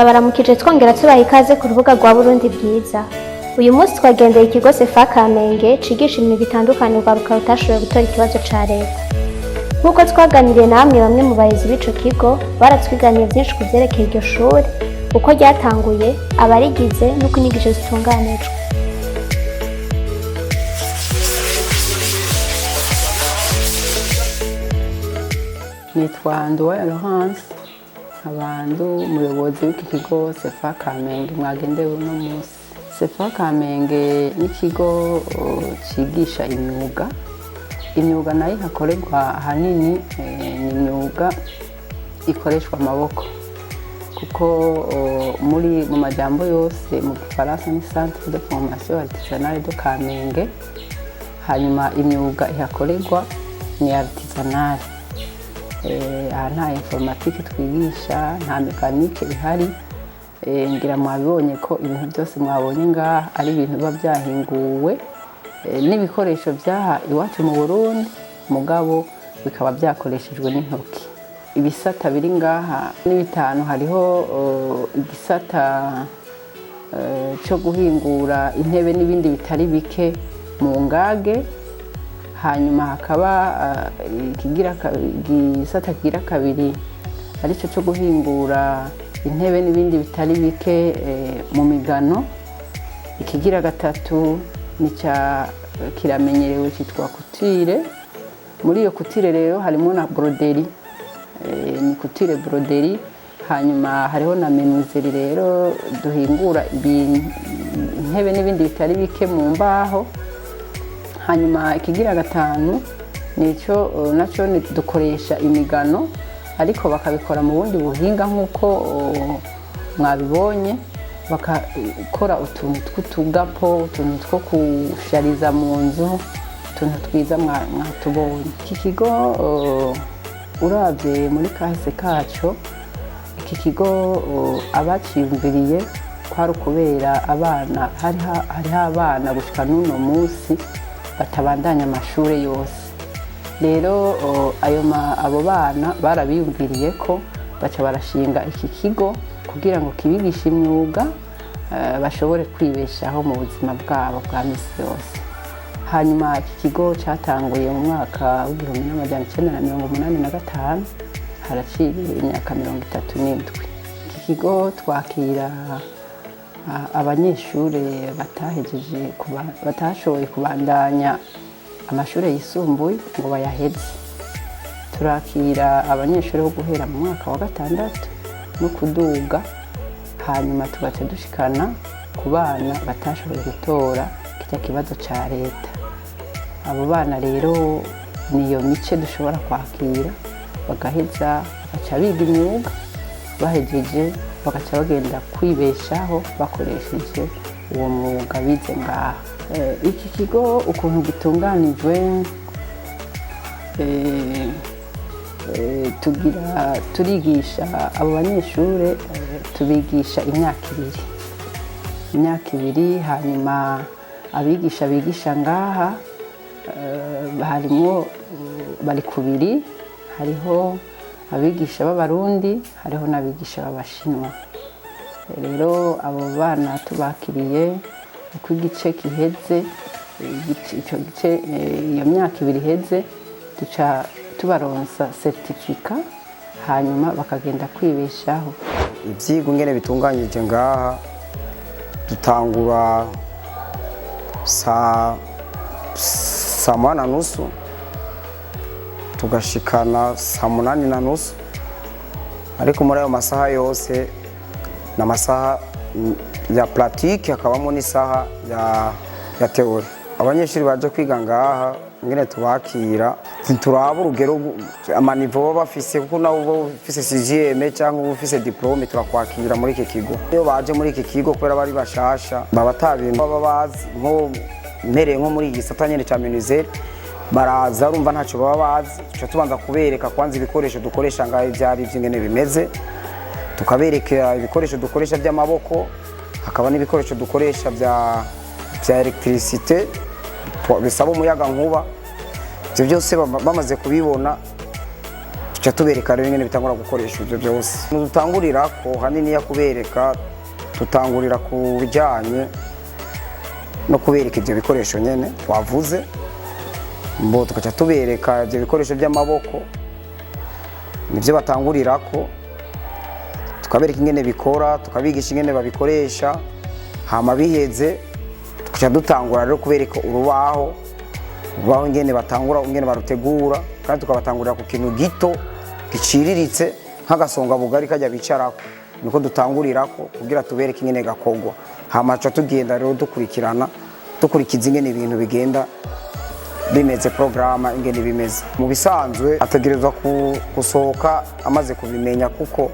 turabaramukije twongera tubaha ikaze ku rubuga rwa Burundi bwiza. Uyu munsi twagendeye ikigo Sefa Kamenge cigisha imyuga itandukanye urwaruka rutashoboye gutora ikibazo ca leta. Nk'uko twaganiriye namwe bamwe mu bayobozi b'ico kigo baratwiganiye byinshi ku vyerekeye iryo shuri, uko ryatanguye, abarigize n'uko inyigisho zitunganijwe. Nitwa Nduwayo Laurence, abantu umuyobozi w'iki kigo Sefa Kamenge mwagendewe uno munsi. Sefa Kamenge n'ikigo cigisha imyuga. Imyuga nayo hakorerwa ahanini ni imyuga ikoreshwa amaboko, kuko mu majambo yose mu Gifaransa ni Centre de Formation Artisanale de Kamenge. Hanyuma imyuga ihakorerwa ni artisanale. Aha nta informatique twigisha, nta mekanike ihari. Ngira mwabibonye ko ibintu byose mwabonye ngaha ari ibintu biba byahinguwe n'ibikoresho byaha iwacu mu Burundi, mugabo bikaba byakoreshejwe n'intoki. Ibisata biri ngaha ni bitanu. Hariho igisata cyo guhingura intebe n'ibindi bitari bike mu ngage. Hanyuma hakaba igisata kigira kabiri arico cyo guhingura intebe n'ibindi bitari bike mu migano. Ikigira gatatu kiramenyerewe cyitwa couture. Muri iyo couture rero harimo na broderie, ni couture broderie. Hanyuma hariho na menuiserie rero duhingura intebe n'ibindi bitari bike mu mbaho. Hanyuma ikigira gatanu nico naco dukoresha imigano, ariko bakabikora mu bundi buhinga nk'uko mwabibonye, bakakora utuntu tw'utugapo, utuntu two kushariza mu nzu, utuntu twiza mwatubonye. Iki kigo uravye muri kahise kaco, iki kigo abaciyumviriye kwari ukubera abana, hariho abana gushika n'uno munsi batabandanya amashure yose. Rero abo bana barabiyumviriye ko baca barashinga iki kigo kugira ngo kibigishe imyuga bashobore kwibeshaho mu buzima bwabo bwa misi yose. Hanyuma iki kigo cyatanguye mu mwaka w'1985, haraciye imyaka 37. Iki kigo twakira abanyeshure batashoboye kubandanya amashure yisumbuye ngo bayaheze. Turakira abanyeshure bo guhera mu mwaka wa 6 no kuduga, hanyuma tugaca dushikana ku bana batashoboye gutora kirya kibazo ca leta. Abo bana rero niyo mice dushobora kwakira, bagaheza bagaca biga imyuga, bahejeje bagaca bagenda kwibeshaho bakoresheje uwo mwuga bize ngaha. Iki kigo ukuntu gitunganijwe, turigisha abo banyeshure, tubigisha imyaka ibiri. Hanyuma abigisha bigisha ngaha harimo bari kubiri, hariho abigisha b'abarundi, hariho n'abigisha b'abashinwa. Rero abo bana tubakiriye uko igice giheze, iyo myaka ibiri iheze, duca tubaronsa certificat, hanyuma bakagenda kwibeshaho. Ivyigwa ngene bitunganyije ngaha, dutangura saa 8:30 tugashikana saa 8:30, ariko muri ayo masaha yose n'amasaha ya pratique, hakabamo n'isaha ya teori. Abanyeshuri baje kwiga ngaha ngene tubakira, turaba urugero amanivo baba bafise, kuko nabo bo bafise 6e cyangwa bafise diplome, turakwakira muri iki kigo. Iyo baje muri iki kigo kubera bari bashasha, baba atabintu baba bazi, nko mereye nko muri igisata nyene ca menuiserie, baraza urumva ntacyo baba bazi. Tuca tubanza kubereka kwanza ibikoresho dukoresha ngaho ivyari vy'ingene bimeze, tukabereka ibikoresho dukoresha by'amaboko, hakaba n'ibikoresho dukoresha bya electricité bisaba umuyaga nkuba. Ibyo byose bamaze kubibona, tuca tubereka rero ingene bitangura gukoresha ibyo byose. Dutangurira ko hanini ya kubereka tutangurira ku bijyanye no kubereka ibyo bikoresho nyene twavuze, mbo tukaca tubereka ibyo bikoresho by'amaboko nibyo batangurira ko, tukabereka ingene bikora, tukabigisha ingene babikoresha, hama biheze tukaca dutangura rero kubereka urubaho ingene batangura, ingene barutegura, kandi tukabatangurira ku kintu gito giciriritse nk'agasonga bugari kajya bicarako, niko dutangurirako kugira tubereke ingene gakogwa, hama tuca tugenda rero dukurikirana dukurikiza ingene ibintu bigenda bimeze, programa ingene bimeze. Mu bisanzwe ategerezwa gusohoka amaze kubimenya, kuko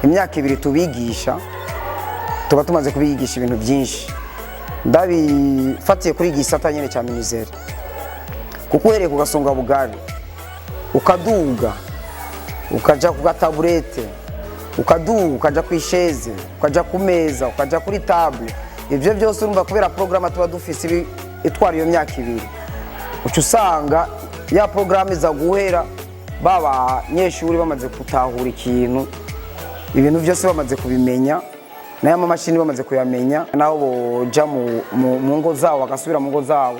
imyaka 2 tubigisha tuba tumaze kubigisha ibintu byinshi. Ndabifatiye kuri gisata nyene cya minizere, kuko uhereye ku gasonga bugari ukaduga ukaja ku gataburete, ukaduga ukaja ku isheze, ukaja ku meza, ukaja kuri table, ibyo byose urumva kubera programa tuba dufise itwara iyo myaka 2, uca usanga ya programa iza guhera baba nyeshuri bamaze gutahura ikintu, ibintu byose bamaze kubimenya, n'aya mamashini bamaze kuyamenya, naho boja mu ngo zabo bagasubira mu ngo zabo,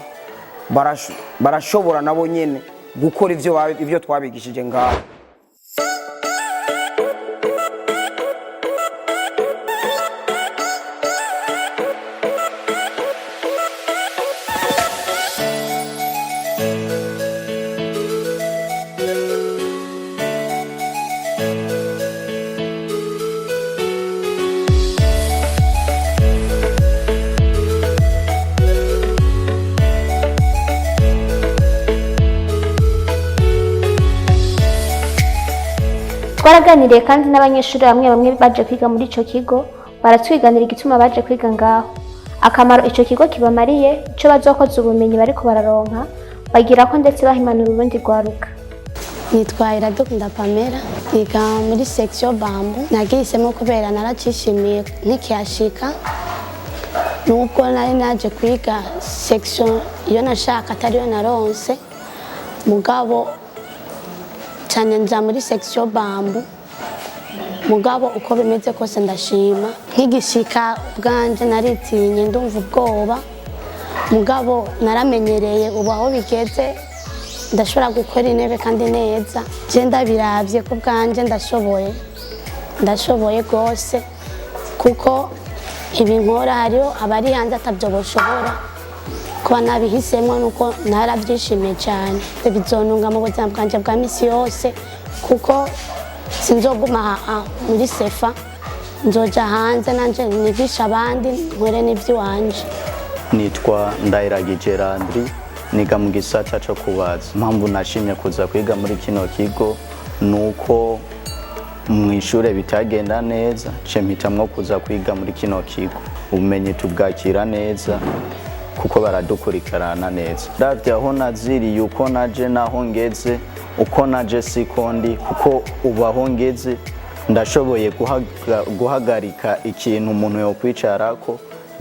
barashobora nabo nyene gukora ibyo twabigishije ngaho. Twaraganiriye kandi n'abanyeshuri bamwe baje kwiga muri ico kigo, baratwiganira igituma baje kwiga ngaho, akamaro ico kigo kibamariye, ico bazokoza ubumenyi bariko bararonka, bagira ko ndetse bahimanura urundi rwaruka. Nitwa Iradukunda Pamela, niga muri section Bambu. Nagisemo kubera naracishimiye nkikiyashika, nubwo nari naje kwiga section iyo nashaka atariyo naronse, mugabo cyane nja muri section Bambu, mugabo uko bimeze kose ndashima. Nkigishika bwanje naritinye ndumva ubwoba, mugabo naramenyereye, ubu aho bigeze ndashobora gukora intebe kandi neza. Je ndabiravye ko bwanje ndashoboye gose, kuko ibi nkora hariho abari hanze atavyo boshobora, kuba nabihisemo nuko narabyishimiye cyane. Bizonunga mu buzima bwanje bwa misi yose, kuko sinzoguma muri sefa, nzoja hanze nanje nigisha abandi, nkore n'ivy'iwanje. Nitwa Ndayiragije Landry, niga mu gisata cyo kubaza. Impamvu nashimye kuza kwiga muri kino kigo nuko mu ishure bitagenda neza, nce mpitamwo kuza kwiga muri kino kigo. Ubumenyi tubwakira neza kuko baradukurikirana neza. Ndavye aho naziriye, uko naje naho ngeze, uko naje sikondi, kuko ubu aho ngeze ndashoboye guhagarika ikintu umuntu yokwicarako,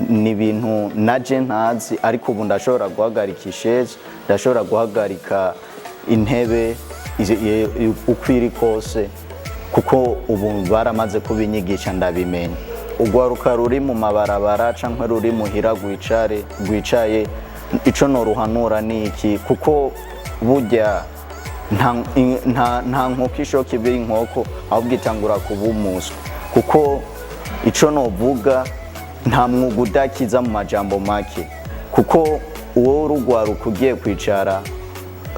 ni ibintu naje ntazi, ariko ubu ndashobora guhagarika isheze, ndashobora guhagarika intebe uko iri kose, kuko ubu baramaze kubinyigisha ndabimenya. Urwaruka ruri mu mabarabara canke ruri muhira rwicaye, ico noruhanura ni iki, kuko burya nta nkoko ishoka ibiri inkoko, ahubwo itangura kuba umuswa. Kuko ico novuga, nta mwuga udakiza mu majambo make, kuko uwo urugwaruka ugiye kwicara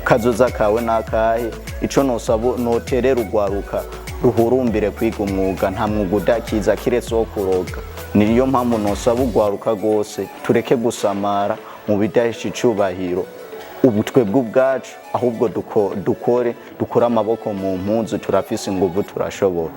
kazoza kawe nakahe. Ico nosaba noterera urugwaruka ruhurumbire kwiga umwuga, nta mwuga udakiza kiretse wo kuroga. Niyo mpamvu nosaba urwaruka rwose tureke gusamara mu bidahesha icubahiro ubu twebwe ubwacu, ahubwo dukore amaboko mu mpuzu, turafise inguvu, turashobora.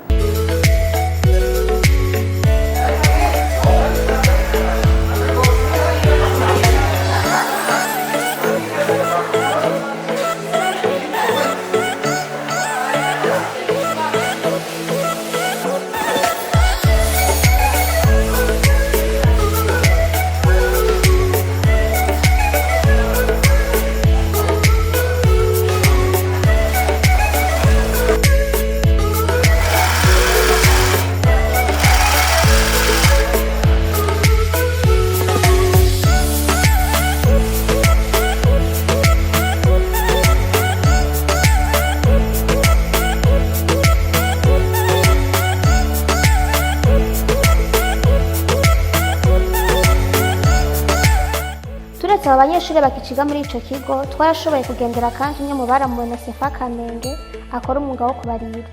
gusaba abanyeshuri bakiciga muri ico kigo twarashoboye kugendera kandi umwe mu baramuwe na Sefa Kamenge akora umwuga wo kubarira.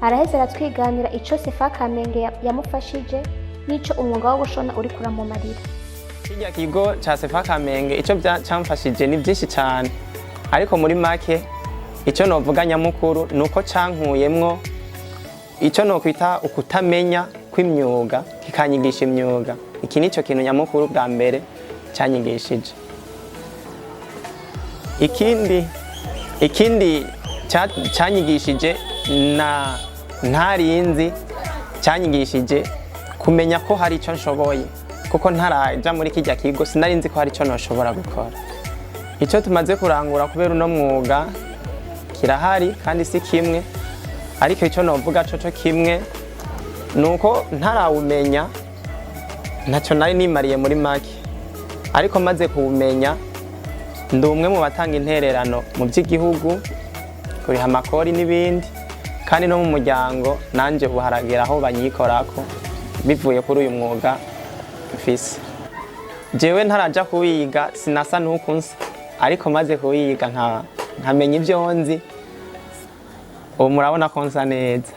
Araheze aratwiganira ico Sefa Kamenge yamufashije n'ico umwuga wo gushona uri kuramumarira. Kirya kigo ca Sefa Kamenge ico camfashije ni byinshi cyane, ariko muri make ico novuga nyamukuru nuko cankuyemwo ico nokwita ukutamenya kw'imyuga kikanyigisha imyuga. Iki nico kintu nyamukuru bwa mbere cyanyigishije. Ikindi cyanyigishije na ntarinzi, cyanyigishije kumenya ko hari ico nshoboye, kuko ntaraja muri kijya kigo sinarinzi ko hari ico noshobora gukora. Ico tumaze kurangura kubera uno mwuga kirahari kandi si kimwe, ariko ico novuga coco kimwe nuko ntarawumenya ntacyo nari nimariye muri make, ariko maze kuwumenya ndi umwe mu batanga intererano mu by'igihugu, kuriha amakori n'ibindi, kandi no mu muryango nanje buharagera aho banyikorako bivuye kuri uyu mwuga mfise. Jewe ntaraja kuwiga sinasa nuko nsa, ariko maze kuwiga nkamenya ibyo nzi, ubu murabona ko nsa neza.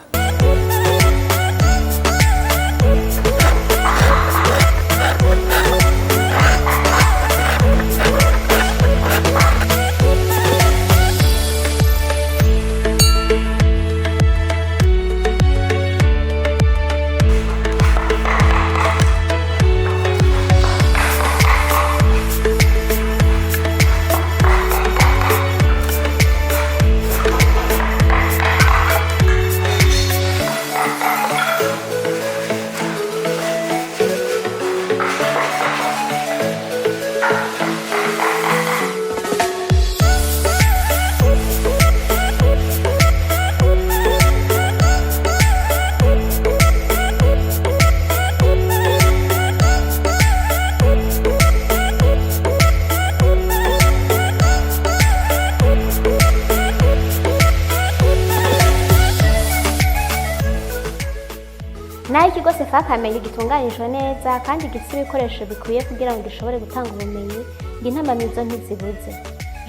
Naho ikigo Sefa Kamenge gitunganijwe neza kandi gifite ibikoresho bikwiye kugira ngo gishobore gutanga ubumenyi, intambamizo ntizibuze.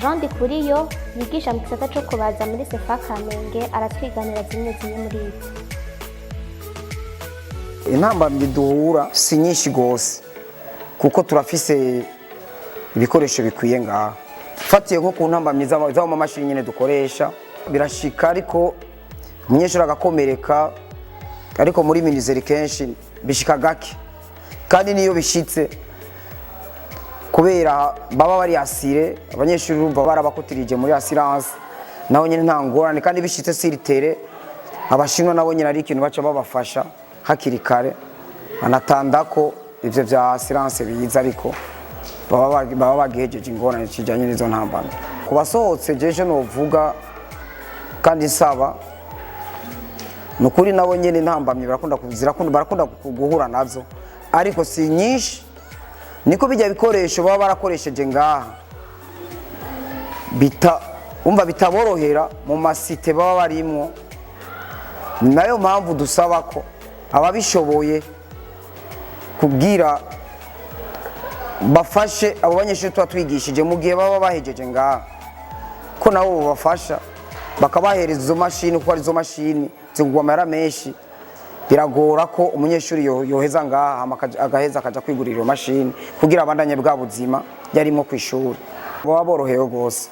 Jean Dikuriyo yigisha mu gisata cyo kubaza muri Sefa Kamenge aratwiganira zimwe muri ibi. Intambamyi duhura si nyinshi gose kuko turafise ibikoresho bikwiye ngaha. Fatiye nko ku ntambamyi z'amamashini nyene dukoresha birashika, ariko umunyeshuri agakomereka, ariko muri minizeri kenshi bishika gake, kandi niyo bishitse kubera baba bari asire abanyeshuri urumva barabakutirije muri assurance, naho nyene nta ngorane, kandi bishitse siritere abashinwa nabo nyene ari ikintu baca babafasha hakiri kare, anatanda ko ivyo vya assurance biza, ariko baba bagihejeje ingorane kijanye n'izo ntambamyi. Kubasohotse jeje novuga kandi nsaba nukuri nabo nyene intambamyi barakunda guhura nazo, ariko si nyinshi. Niko bijya bikoresho baba barakoresheje ngaha bitaborohera mu masite baba barimwo, nayo mpamvu dusaba ko ababishoboye kubwira bafashe abo banyeshuri tuba twigishije mu gihe baba bahejeje ngaha, ko nabo bafasha bakabahereza izo mashini, kuko ari izo mashini zigurwa amahera menshi. Biragora ko umunyeshuri yoheza ngaha agaheza akaja kwigurira iyo mashini kugira abandanye bwa buzima yarimo ku ishuri, baba borohewe rwose.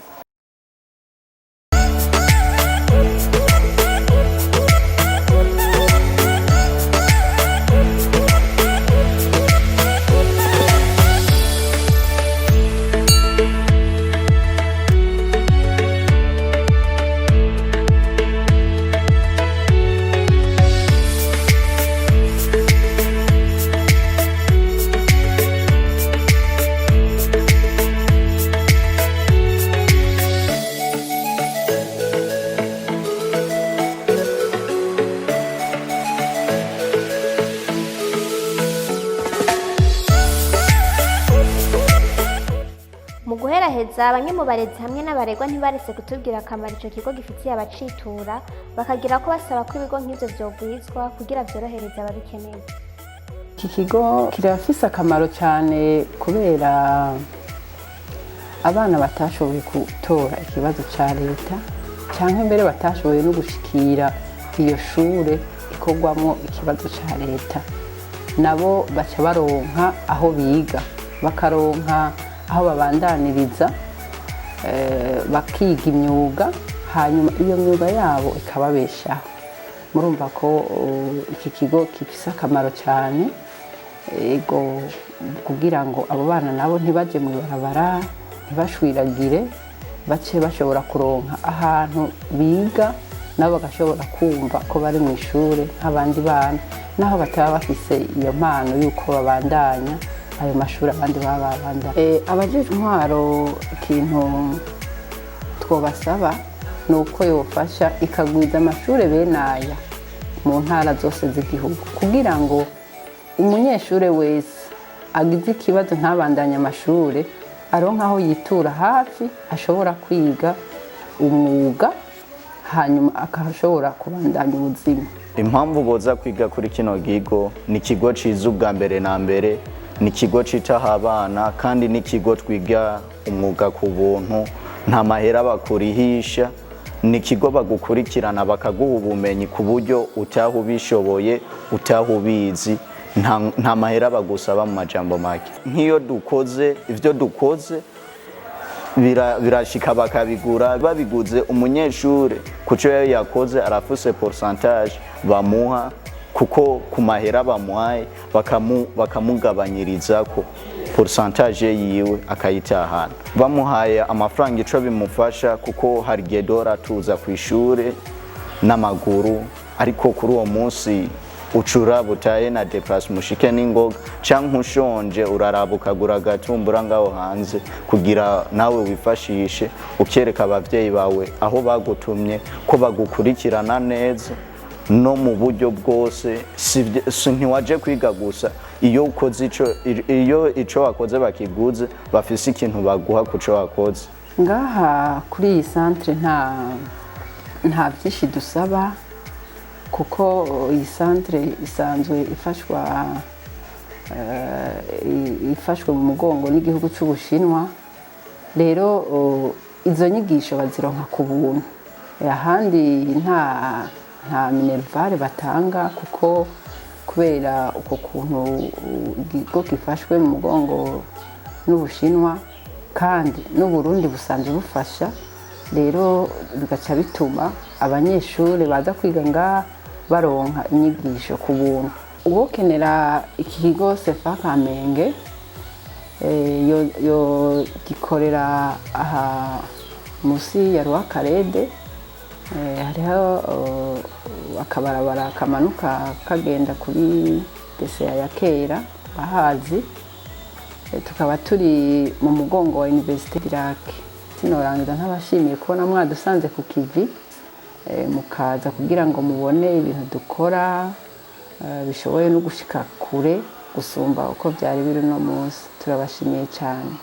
Mu guheraheza bamwe mu barezi hamwe n'abaregwa ntibaretse kutubwira akamaro ico kigo gifitiye abacitura, bakagira ko basaba ko ibigo nk'ivyo vyogwizwa kugira vyorohereze ababikeneye. Iki kigo kirafise akamaro cyane kubera abana batashoboye gutora ikibazo cya leta cyangwa mbere batashoboye no gushikira iyo shure ikorwamo ikibazo cya leta, nabo baca baronka aho biga, bakaronka aho babandaniriza, bakiga imyuga, hanyuma iyo myuga yabo ikababeshaho. Murumva ko iki kigo gifise akamaro cyane ego kugira ngo abo bana nabo ntibaje mu ibarabara, ntibashwiragire, bace bashobora kuronka ahantu biga, nabo bagashobora kumva ko bari mu ishure nk'abandi bana, naho bataba bafise iyo mpano y'uko babandanya ayo mashuri abandi baba babandanya. Abajejwe intwaro ikintu twobasaba ni uko yofasha ikagwiza amashuri bene aya mu ntara zose z'igihugu, kugira ngo umunyeshure wese agize ikibazo ntabandanye amashuri aronka aho yitura hafi ashobora kwiga umwuga, hanyuma akashobora kubandanya ubuzima. Impamvu boza kwiga kuri kino kigo, ni ikigo ciza ubwa mbere na mbere, ni ikigo citaho abana, kandi ni ikigo twiga umwuga ku buntu, nta mahera bakurihisha, ni ikigo bagukurikirana bakaguha ubumenyi ku buryo utaha ubishoboye, utaha ubizi, nta mahera bagusaba mu majambo make. Nk'iyo dukoze ivyo dukoze birashika bakabigura, babiguze umunyeshure kuco yakoze arafuse pourcentage bamuha, kuko ku mahera bamuhaye bakamugabanyirizako pourcentage yiwe akayitahana. Bamuhaye amafaranga ico bimufasha, kuko hari igihe dora tuza ku ishure n'amaguru, ariko kuri uwo munsi ucura butaye na déplacement mushike n'ingoga, canke ushonje uraraba ukagura agatumbura ngaho hanze kugira nawe wifashishe, ukereka abavyeyi bawe aho bagutumye ko bagukurikirana neza no mu buryo bwose. Ntiwaje kwiga gusa, iyo ukoze ico wakoze bakiguze, bafise ikintu baguha kuco wakoze. Ngaha kuri iyi centre nta byinshi dusaba, kuko iyi centre isanzwe ifashwe mu mugongo n'igihugu cy'Ubushinwa. Rero izo nyigisho bazironka ku buntu, ahandi nta minervare batanga, kuko kubera uko kuntu ikigo gifashwe mu mugongo n'Ubushinwa kandi n'Uburundi busanzwe bufasha, rero bigaca bituma abanyeshuri baza kwiga ngaha baronka inyigisho ku buntu. Uwokenera iki kigo CFA Kamenge yo gikorera aha musi ya Rwakarede, hariho akabarabara kamanuka kagenda kuri desera ya kera bahazi, tukaba turi mu mugongo wa Université d'Irak. Sinorangiza ntabashimiye kubona mwadusanze ku kivi, mukaza kugira ngo mubone ibintu dukora bishoboye no gushika kure gusumba uko byari biri no munsi. Turabashimiye cyane.